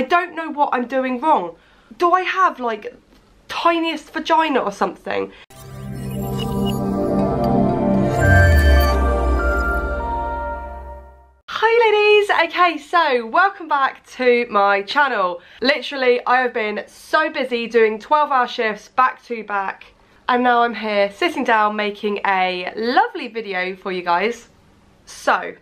I don't know what I'm doing wrong. Do I have like tiniest vagina or something? Hi ladies! Okay, so welcome back to my channel. Literally, I have been so busy doing 12-hour shifts back to back, and now I'm here sitting down making a lovely video for you guys. So,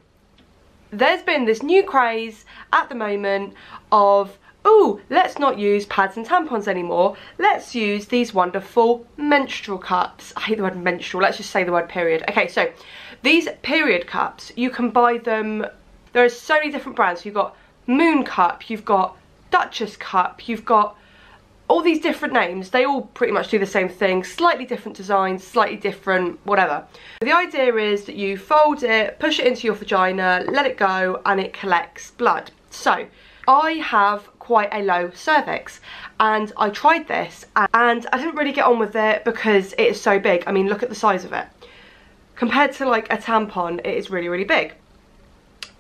there's been this new craze at the moment of, ooh, let's not use pads and tampons anymore. Let's use these wonderful menstrual cups. I hate the word menstrual, let's just say the word period. Okay, so these period cups, you can buy them. There are so many different brands. You've got Moon Cup, you've got Duchess Cup, you've got all these different names. They all pretty much do the same thing, slightly different designs, slightly different whatever. The idea is that you fold it, push it into your vagina, let it go, and it collects blood. So, I have quite a low cervix, and I tried this, and I didn't really get on with it because it is so big. I mean, look at the size of it. Compared to like a tampon, it is really, really big.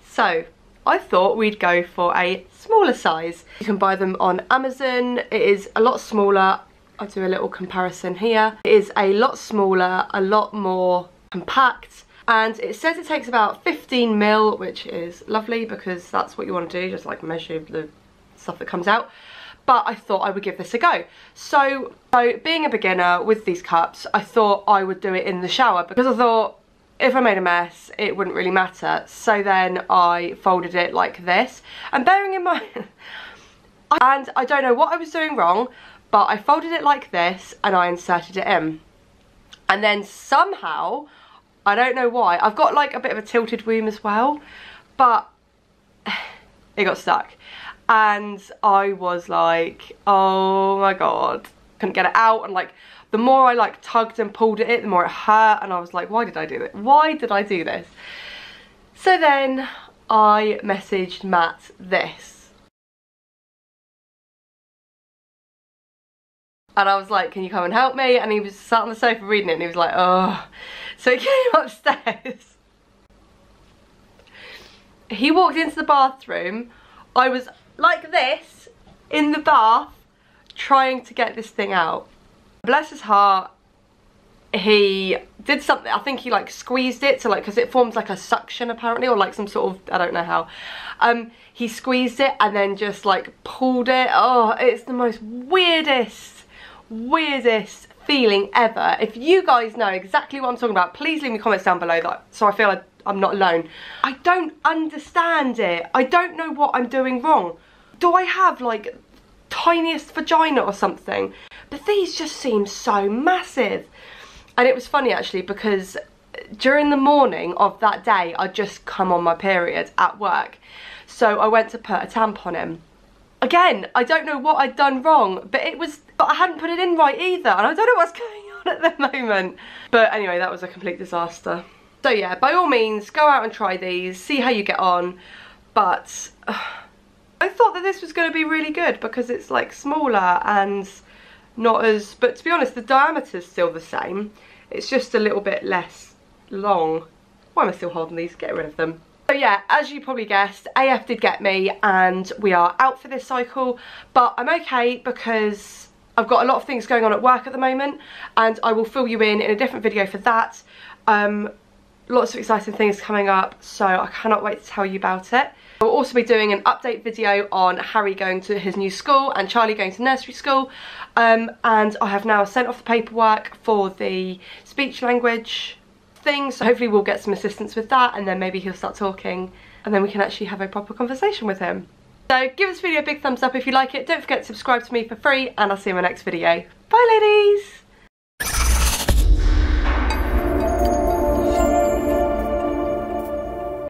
So I thought we'd go for a smaller size. You can buy them on Amazon. It is a lot smaller. I'll do a little comparison here. It is a lot smaller, a lot more compact, and it says it takes about 15 mil, which is lovely because that's what you want to do, just like measure the stuff that comes out. But I thought I would give this a go. So being a beginner with these cups, I thought I would do it in the shower because I thought if I made a mess, it wouldn't really matter. So then I folded it like this. And bearing in mind, and I don't know what I was doing wrong, but I folded it like this and I inserted it in. And then somehow, I don't know why, I've got like a bit of a tilted womb as well, but it got stuck. And I was like, oh my god, couldn't get it out, and like the more I like tugged and pulled at it, the more it hurt, and I was like, why did I do this? Why did I do this? So then I messaged Matt this. And I was like, can you come and help me? And he was sat on the sofa reading it, and he was like, oh. So he came upstairs. He walked into the bathroom. I was like this in the bath trying to get this thing out. Bless his heart, he did something. I think he like squeezed it to like, because it forms like a suction apparently, or like some sort of, I don't know how. He squeezed it and then just like pulled it. Oh, it's the most weirdest feeling ever. If you guys know exactly what I'm talking about, please leave me comments down below that, so I feel like I'm not alone. I don't understand it. I don't know what I'm doing wrong. Do I have like tiniest vagina or something? But these just seem so massive. And it was funny actually because during the morning of that day I'd just come on my period at work, so I went to put a tampon in. Again, I don't know what I'd done wrong, but I hadn't put it in right either, and I don't know what's going on at the moment. But anyway, that was a complete disaster. So yeah, by all means go out and try these, see how you get on. But I thought that this was going to be really good because it's like smaller and not as, but to be honest, the diameter's still the same. It's just a little bit less long. Why am I still holding these? Get rid of them. So yeah, as you probably guessed, AF did get me and we are out for this cycle, but I'm okay because I've got a lot of things going on at work at the moment, and I will fill you in a different video for that. Lots of exciting things coming up, so I cannot wait to tell you about it. I'll also be doing an update video on Harry going to his new school and Charlie going to nursery school. And I have now sent off the paperwork for the speech language thing, so hopefully we'll get some assistance with that, and then maybe he'll start talking and then we can actually have a proper conversation with him. So give this video a big thumbs up if you like it. Don't forget to subscribe to me for free, and I'll see you in my next video. Bye ladies!